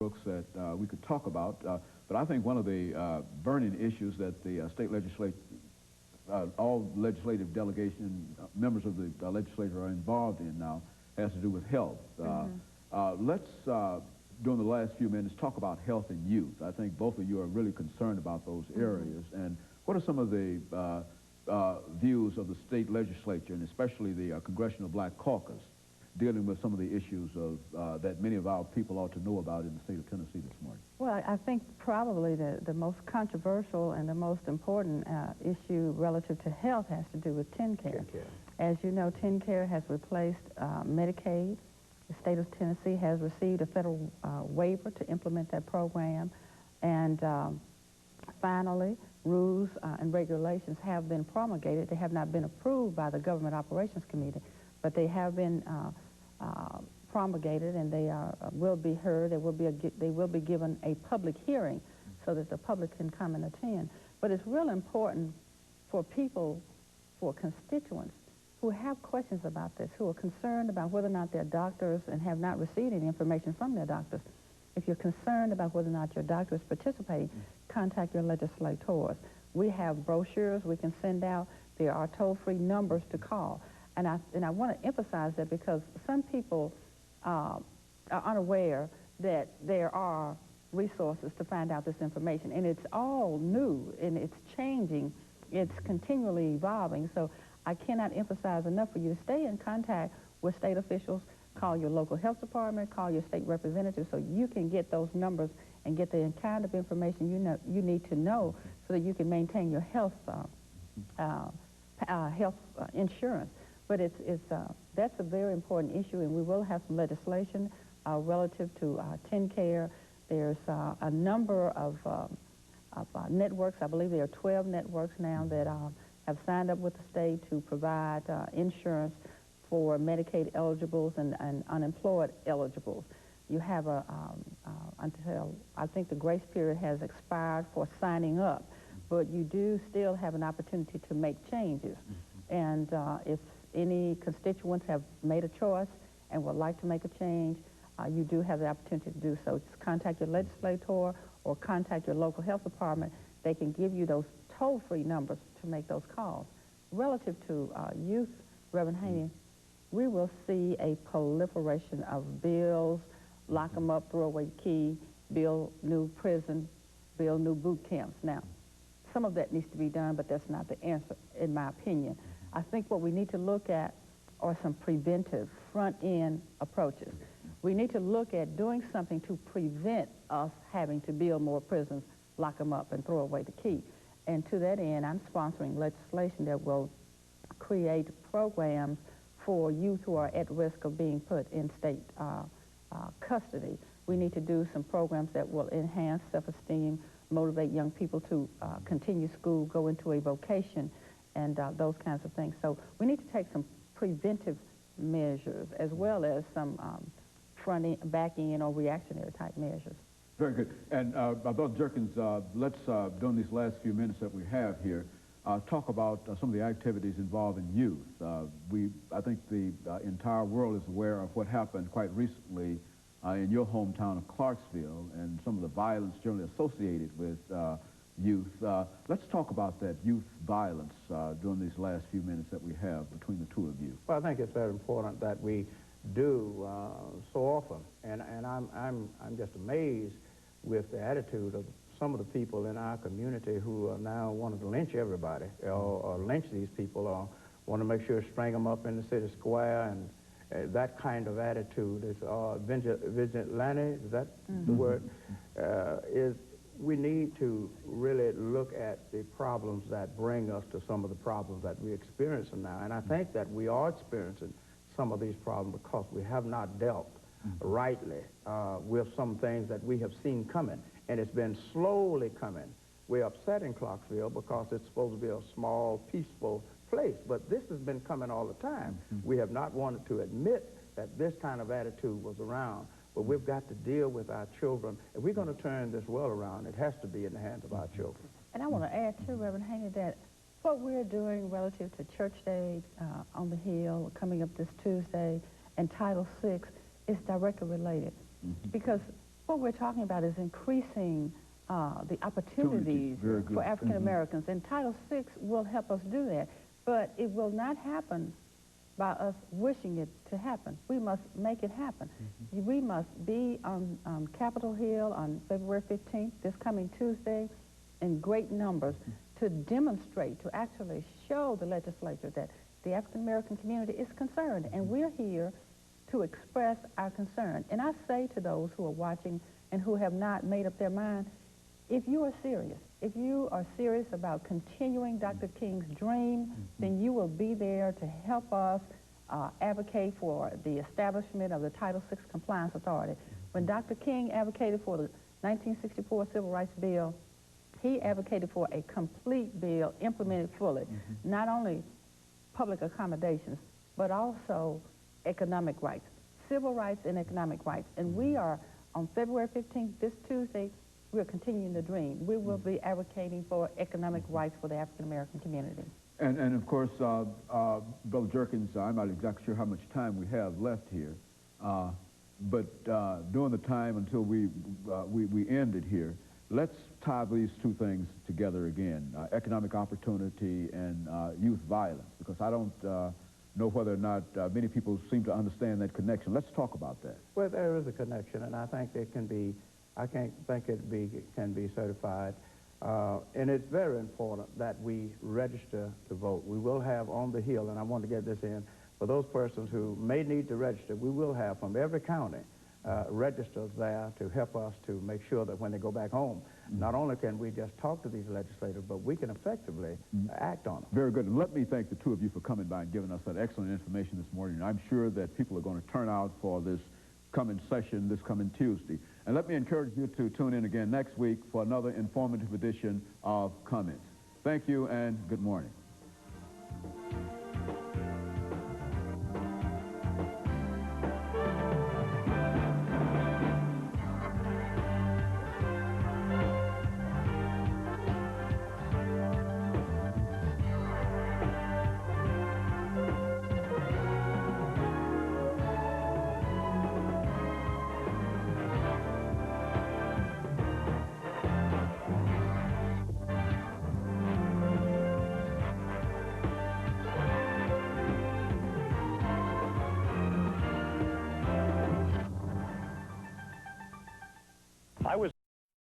Brooks, that we could talk about, but I think one of the burning issues that the state legislature, all legislative delegation members of the legislature are involved in now, has to do with health. Let's, during the last few minutes, talk about health and youth. I think both of you are really concerned about those areas. And what are some of the views of the state legislature, and especially the Congressional Black Caucus, dealing with some of the issues of, that many of our people ought to know about in the state of Tennessee this morning? Well, I think probably the most controversial and the most important issue relative to health has to do with TennCare. As you know, TennCare has replaced Medicaid. The state of Tennessee has received a federal waiver to implement that program. And finally, rules and regulations have been promulgated. They have not been approved by the Government Operations Committee, but they have been promulgated, and they will be heard. They will be given a public hearing so that the public can come and attend. But it's real important for people, for constituents who have questions about this, who are concerned about whether or not their doctors and have not received any information from their doctors. If you're concerned about whether or not your doctor is participating, contact your legislators. We have brochures we can send out. There are toll-free numbers to call. And I want to emphasize that because some people are unaware that there are resources to find out this information. And it's all new, and it's changing. It's continually evolving. So I cannot emphasize enough for you to stay in contact with state officials, call your local health department, call your state representative, so you can get those numbers and get the kind of information you need to know so that you can maintain your health insurance. But that's a very important issue, and we will have some legislation relative to TennCare. There's a number of networks. I believe there are 12 networks now that have signed up with the state to provide insurance for Medicaid eligibles and unemployed eligibles. You have until, I think the grace period has expired for signing up, but you do still have an opportunity to make changes. And if any constituents have made a choice and would like to make a change, you do have the opportunity to do so. Just contact your legislator or contact your local health department. They can give you those toll-free numbers to make those calls. Relative to youth, Reverend Haney, we will see a proliferation of bills, lock them up, throw away the key, build new prison, build new boot camps. Now, some of that needs to be done, but that's not the answer, in my opinion. I think what we need to look at are some preventive, front-end approaches. We need to look at doing something to prevent us having to build more prisons, lock them up, and throw away the key. And to that end, I'm sponsoring legislation that will create programs for youth who are at risk of being put in state custody. We need to do some programs that will enhance self-esteem, motivate young people to continue school, go into a vocation, and those kinds of things. So we need to take some preventive measures as well as some front-end, back-end, or reactionary type measures. Very good. And Brother Jerkins, let's, during these last few minutes that we have here, talk about some of the activities involving youth. I think the entire world is aware of what happened quite recently in your hometown of Clarksville and some of the violence generally associated with youth. Let's talk about that youth violence during these last few minutes that we have between the two of you. Well, I think it's very important that we do so often, and I'm just amazed with the attitude of some of the people in our community who are now wanting to lynch everybody, or lynch these people, or want to make sure to string them up in the city square, and that kind of attitude is vigilante, is that the word? We need to really look at the problems that bring us to some of the problems that we're experiencing now. And I think that we are experiencing some of these problems because we have not dealt rightly with some things that we have seen coming. And it's been slowly coming. We're upset in Clarksville because it's supposed to be a small, peaceful place. But this has been coming all the time. We have not wanted to admit that this kind of attitude was around. But we've got to deal with our children. If we're going to turn this world around, it has to be in the hands of our children. And I want to add, too, Reverend Haney, that what we're doing relative to Church Day on the Hill coming up this Tuesday and Title VI is directly related. Because What we're talking about is increasing the opportunities Very good. for African Americans, and Title VI will help us do that. But it will not happen by us wishing it to happen. We must make it happen. We must be on Capitol Hill on February 15th, this coming Tuesday, in great numbers to demonstrate, to actually show the legislature that the African American community is concerned, and we're here to express our concern. And I say to those who are watching and who have not made up their mind, if you are serious about continuing Dr. King's dream, then you will be there to help us advocate for the establishment of the Title VI Compliance Authority. When Dr. King advocated for the 1964 Civil Rights Bill, he advocated for a complete bill implemented fully, not only public accommodations, but also economic rights, civil rights and economic rights. And we are, on February 15th, this Tuesday, we're continuing the dream. We will be advocating for economic rights for the African-American community. And of course, Brother Jerkins, I'm not exactly sure how much time we have left here, but during the time until we end it here, let's tie these two things together again, economic opportunity and youth violence, because I don't know whether or not many people seem to understand that connection. Let's talk about that. Well, there is a connection, and I think it can be, I can't think it can be certified. And it's very important that we register to vote. We will have on the Hill, and I want to get this in, for those persons who may need to register, we will have from every county registers there to help us to make sure that when they go back home, not only can we just talk to these legislators, but we can effectively act on them. Very good. And let me thank the two of you for coming by and giving us that excellent information this morning. I'm sure that people are going to turn out for this coming session, this coming Tuesday. And let me encourage you to tune in again next week for another informative edition of Comments. Thank you and good morning.